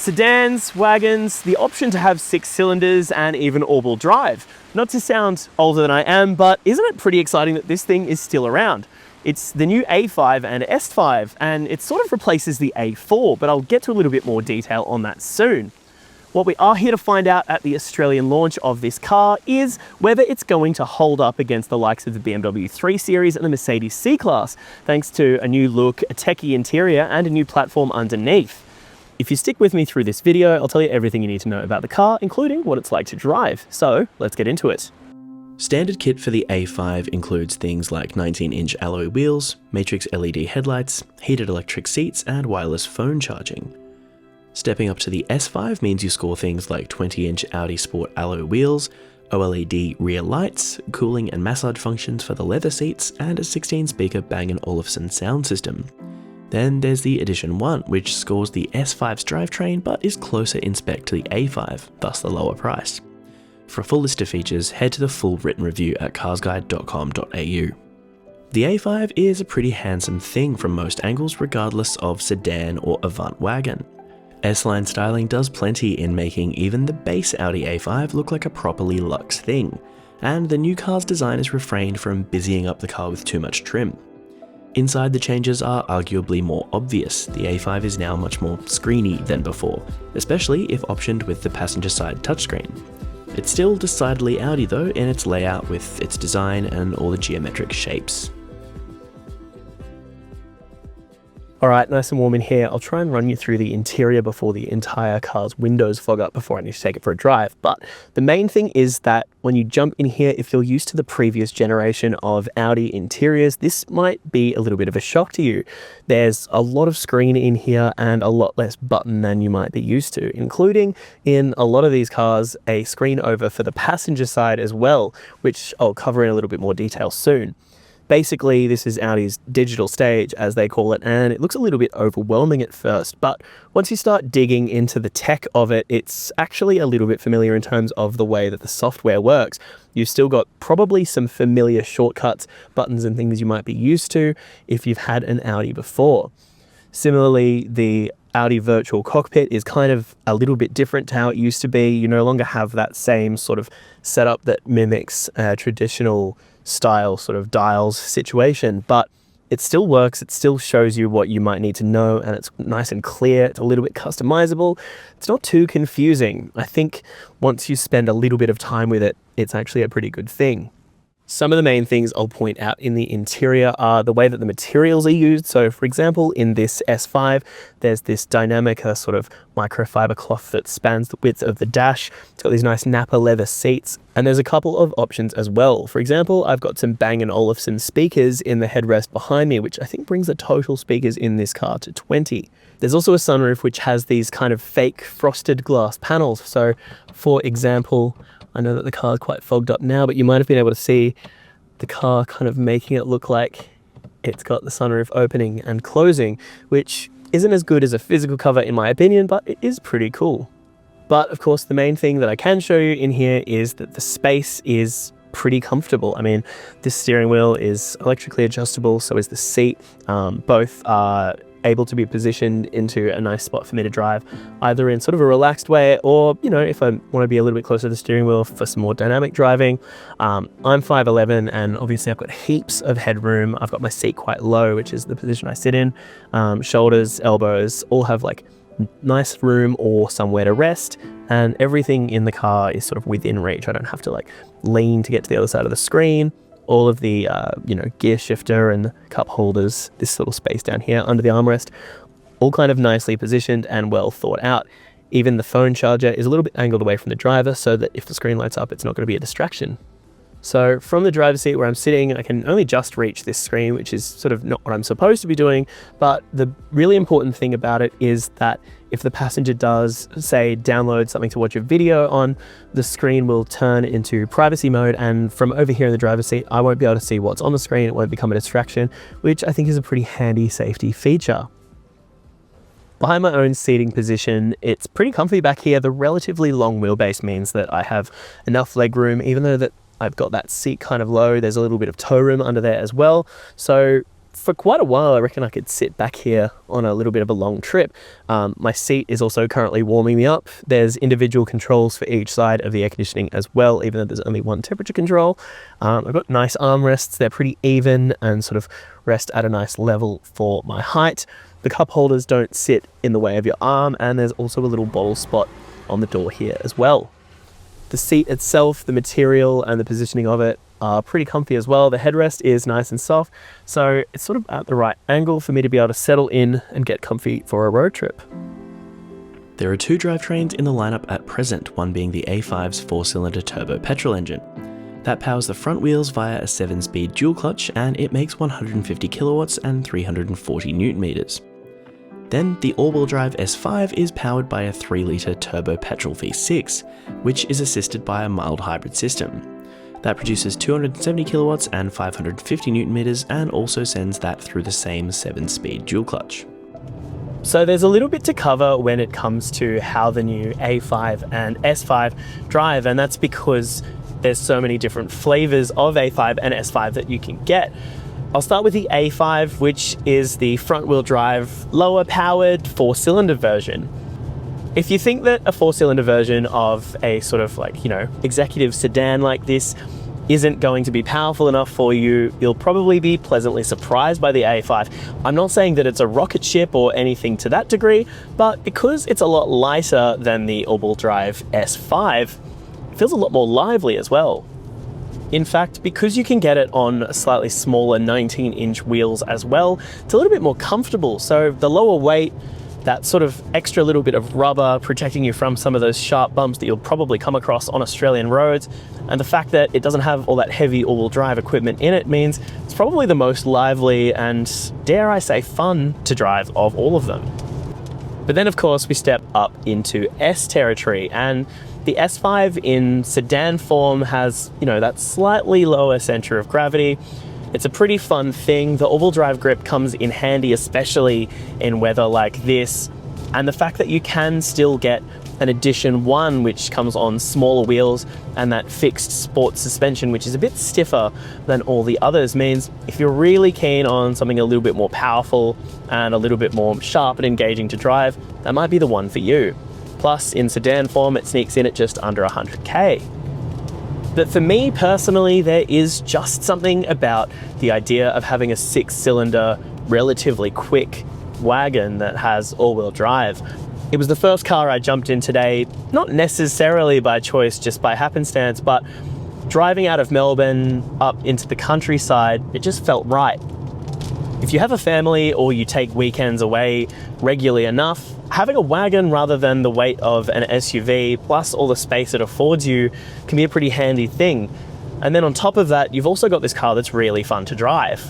sedans, wagons, the option to have 6 cylinders and even all-wheel drive. Not to sound older than I am, but isn't it pretty exciting that this thing is still around? It's the new A5 and S5, and it sort of replaces the A4, but I'll get to a little bit more detail on that soon. What we are here to find out at the Australian launch of this car is whether it's going to hold up against the likes of the BMW 3 Series and the Mercedes C-Class, thanks to a new look, a techie interior, and a new platform underneath. If you stick with me through this video, I'll tell you everything you need to know about the car, including what it's like to drive. So let's get into it. Standard kit for the A5 includes things like 19-inch alloy wheels, matrix LED headlights, heated electric seats, and wireless phone charging. Stepping up to the S5 means you score things like 20-inch Audi Sport alloy wheels, OLED rear lights, cooling and massage functions for the leather seats, and a 16-speaker Bang & Olufsen sound system. Then there's the Edition 1, which scores the S5's drivetrain but is closer in spec to the A5, thus the lower price. For a full list of features, head to the full written review at carsguide.com.au. The A5 is a pretty handsome thing from most angles, regardless of sedan or avant wagon. S-line styling does plenty in making even the base Audi A5 look like a properly luxe thing, and the new car's design is refrained from busying up the car with too much trim. Inside, the changes are arguably more obvious. The A5 is now much more screeny than before, especially if optioned with the passenger side touchscreen. It's still decidedly Audi though in its layout with its design and all the geometric shapes. Alright, nice and warm in here. I'll try and run you through the interior before the entire car's windows fog up before I need to take it for a drive. But the main thing is that when you jump in here, if you're used to the previous generation of Audi interiors, this might be a little bit of a shock to you. There's a lot of screen in here and a lot less button than you might be used to, including in a lot of these cars, a screen over for the passenger side as well, which I'll cover in a little bit more detail soon. Basically, this is Audi's digital stage, as they call it, and it looks a little bit overwhelming at first, but once you start digging into the tech of it, it's actually a little bit familiar in terms of the way that the software works. You've still got probably some familiar shortcuts, buttons and things you might be used to if you've had an Audi before. Similarly, the Audi virtual cockpit is kind of a little bit different to how it used to be. You no longer have that same sort of setup that mimics a traditional style sort of dials situation, but it still works. It still shows you what you might need to know, and it's nice and clear. It's a little bit customizable. It's not too confusing. I think once you spend a little bit of time with it, it's actually a pretty good thing. Some of the main things I'll point out in the interior are the way that the materials are used. So for example, in this S5, there's this dynamic sort of microfiber cloth that spans the width of the dash. It's got these nice Napa leather seats, and there's a couple of options as well. For example, I've got some Bang & Olufsen speakers in the headrest behind me, which I think brings the total speakers in this car to 20. There's also a sunroof which has these kind of fake frosted glass panels. So for example, I know that the car is quite fogged up now, but you might have been able to see the car kind of making it look like it's got the sunroof opening and closing, which isn't as good as a physical cover in my opinion, but it is pretty cool. But of course, the main thing that I can show you in here is that the space is pretty comfortable. I mean, this steering wheel is electrically adjustable, so is the seat. Both are able to be positioned into a nice spot for me to drive, either in sort of a relaxed way or, you know, if I want to be a little bit closer to the steering wheel for some more dynamic driving. I'm 5'11", and obviously I've got heaps of headroom. I've got my seat quite low, which is the position I sit in. Shoulders, elbows, all have like nice room or somewhere to rest, and everything in the car is sort of within reach. I don't have to like lean to get to the other side of the screen. All of the, gear shifter and cup holders, this little space down here under the armrest, all kind of nicely positioned and well thought out. Even the phone charger is a little bit angled away from the driver so that if the screen lights up, it's not going to be a distraction. So from the driver's seat where I'm sitting, I can only just reach this screen, which is sort of not what I'm supposed to be doing. But the really important thing about it is that if the passenger does, say, download something to watch a video on, the screen will turn into privacy mode. And from over here in the driver's seat, I won't be able to see what's on the screen. It won't become a distraction, which I think is a pretty handy safety feature. Behind my own seating position, it's pretty comfy back here. The relatively long wheelbase means that I have enough leg room, even though that I've got that seat kind of low. There's a little bit of toe room under there as well. So for quite a while, I reckon I could sit back here on a little bit of a long trip. My seat is also currently warming me up. There's individual controls for each side of the air conditioning as well, even though there's only one temperature control. I've got nice armrests. They're pretty even and sort of rest at a nice level for my height. The cup holders don't sit in the way of your arm, and there's also a little bottle spot on the door here as well. The seat itself, the material and the positioning of it are pretty comfy as well. The headrest is nice and soft, so it's sort of at the right angle for me to be able to settle in and get comfy for a road trip. There are two drivetrains in the lineup at present, one being the A5's 4-cylinder turbo-petrol engine. That powers the front wheels via a 7-speed dual clutch, and it makes 150 kilowatts and 340 newton meters. Then the all-wheel drive S5 is powered by a 3-litre turbo-petrol V6, which is assisted by a mild hybrid system. That produces 270 kilowatts and 550 newton meters, and also sends that through the same 7-speed dual clutch. So there's a little bit to cover when it comes to how the new A5 and S5 drive, and that's because there's so many different flavors of A5 and S5 that you can get. I'll start with the A5, which is the front-wheel drive, lower-powered 4-cylinder version. If you think that a 4-cylinder version of a sort of executive sedan like this isn't going to be powerful enough for you, you'll probably be pleasantly surprised by the A5. I'm not saying that it's a rocket ship or anything to that degree, but because it's a lot lighter than the all-wheel drive S5, it feels a lot more lively as well. In fact, because you can get it on slightly smaller 19-inch wheels as well, it's a little bit more comfortable. So the lower weight, that sort of extra little bit of rubber protecting you from some of those sharp bumps that you'll probably come across on Australian roads, and the fact that it doesn't have all that heavy all-wheel drive equipment in it means it's probably the most lively and, dare I say, fun to drive of all of them. But then, of course, we step up into S territory, and the S5 in sedan form has, that slightly lower center of gravity. It's a pretty fun thing. The all-wheel drive grip comes in handy, especially in weather like this. And the fact that you can still get an Edition 1, which comes on smaller wheels, and that fixed sport suspension, which is a bit stiffer than all the others, means if you're really keen on something a little bit more powerful and a little bit more sharp and engaging to drive, that might be the one for you. Plus, in sedan form, it sneaks in at just under 100k. But for me personally, there is just something about the idea of having a 6-cylinder, relatively quick wagon that has all-wheel drive. It was the first car I jumped in today, not necessarily by choice, just by happenstance, but driving out of Melbourne up into the countryside, it just felt right. If you have a family or you take weekends away regularly enough, having a wagon rather than the weight of an SUV, plus all the space it affords you, can be a pretty handy thing. And then on top of that, you've also got this car that's really fun to drive.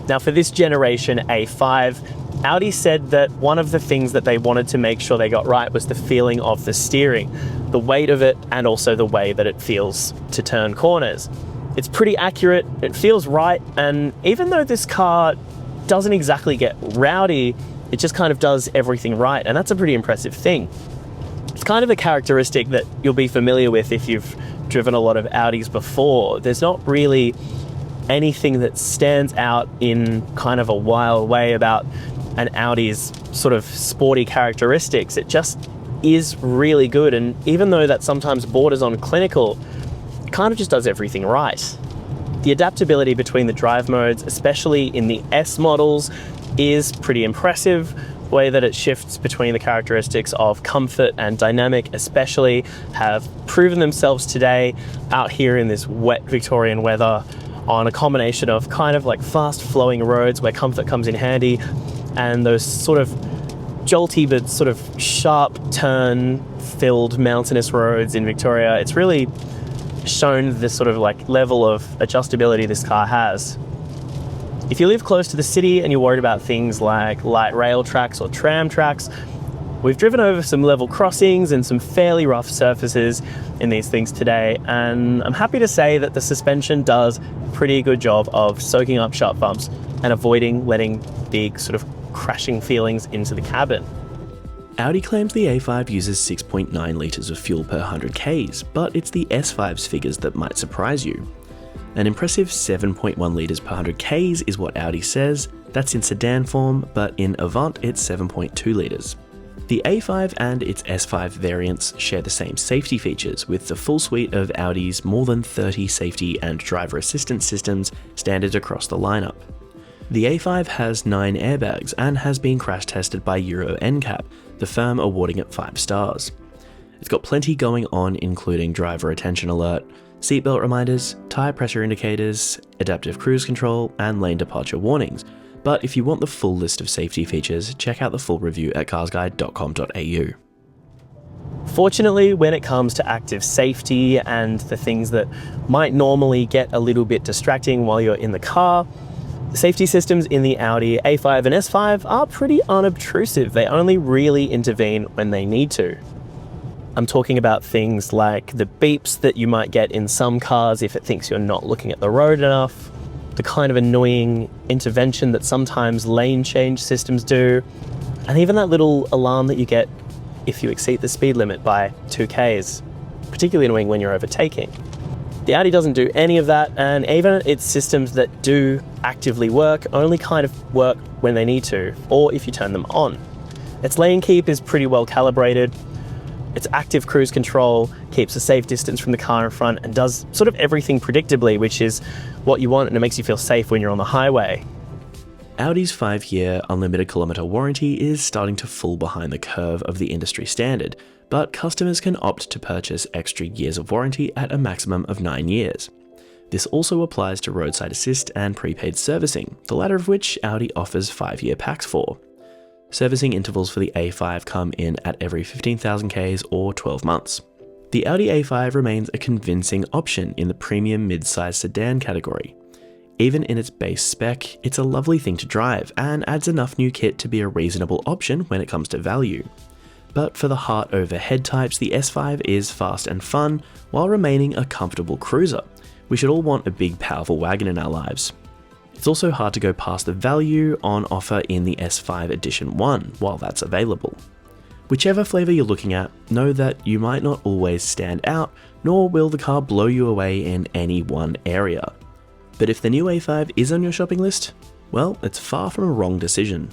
Now for this generation A5, Audi said that one of the things that they wanted to make sure they got right was the feeling of the steering, the weight of it, and also the way that it feels to turn corners. It's pretty accurate, it feels right, and even though this car doesn't exactly get rowdy, it just kind of does everything right, and that's a pretty impressive thing. It's kind of a characteristic that you'll be familiar with if you've driven a lot of Audis before. There's not really anything that stands out in kind of a wild way about an Audi's sort of sporty characteristics. It just is really good, and even though that sometimes borders on clinical, it kind of just does everything right. The adaptability between the drive modes, especially in the S models, is pretty impressive. The way that it shifts between the characteristics of comfort and dynamic especially have proven themselves today out here in this wet Victorian weather on a combination of kind of like fast flowing roads where comfort comes in handy, and those sort of jolty but sort of sharp turn filled mountainous roads in Victoria. It's really shown this sort of like level of adjustability this car has. If you live close to the city and you're worried about things like light rail tracks or tram tracks, we've driven over some level crossings and some fairly rough surfaces in these things today, and I'm happy to say that the suspension does a pretty good job of soaking up sharp bumps and avoiding letting big sort of crashing feelings into the cabin. Audi claims the A5 uses 6.9 litres of fuel per 100 Ks, but it's the S5's figures that might surprise you. An impressive 7.1 litres per 100 Ks is what Audi says, That's in sedan form, but in Avant it's 7.2 litres. The A5 and its S5 variants share the same safety features, with the full suite of Audi's more than 30 safety and driver assistance systems standard across the lineup. The A5 has 9 airbags and has been crash tested by Euro NCAP, the firm awarding it 5 stars. It's got plenty going on, including driver attention alert, seatbelt reminders, tyre pressure indicators, adaptive cruise control, and lane departure warnings. But if you want the full list of safety features, check out the full review at carsguide.com.au. Fortunately, when it comes to active safety and the things that might normally get a little bit distracting while you're in the car, the safety systems in the Audi A5 and S5 are pretty unobtrusive. They only really intervene when they need to. I'm talking about things like the beeps that you might get in some cars if it thinks you're not looking at the road enough, the kind of annoying intervention that sometimes lane change systems do, and even that little alarm that you get if you exceed the speed limit by 2Ks, particularly annoying when you're overtaking. The Audi doesn't do any of that, and even its systems that do actively work only kind of work when they need to, or if you turn them on. Its lane keep is pretty well calibrated. Its active cruise control keeps a safe distance from the car in front and does sort of everything predictably, which is what you want, and it makes you feel safe when you're on the highway. Audi's 5-year unlimited kilometre warranty is starting to fall behind the curve of the industry standard, but customers can opt to purchase extra years of warranty at a maximum of 9 years. This also applies to roadside assist and prepaid servicing, the latter of which Audi offers 5-year packs for. Servicing intervals for the A5 come in at every 15,000 Ks or 12 months. The Audi A5 remains a convincing option in the premium mid-size sedan category. Even in its base spec, it's a lovely thing to drive and adds enough new kit to be a reasonable option when it comes to value. But for the heart over head types, the S5 is fast and fun while remaining a comfortable cruiser. We should all want a big powerful wagon in our lives. It's also hard to go past the value on offer in the S5 Edition 1 while that's available. Whichever flavour you're looking at, know that you might not always stand out, nor will the car blow you away in any one area. But if the new A5 is on your shopping list, well, it's far from a wrong decision.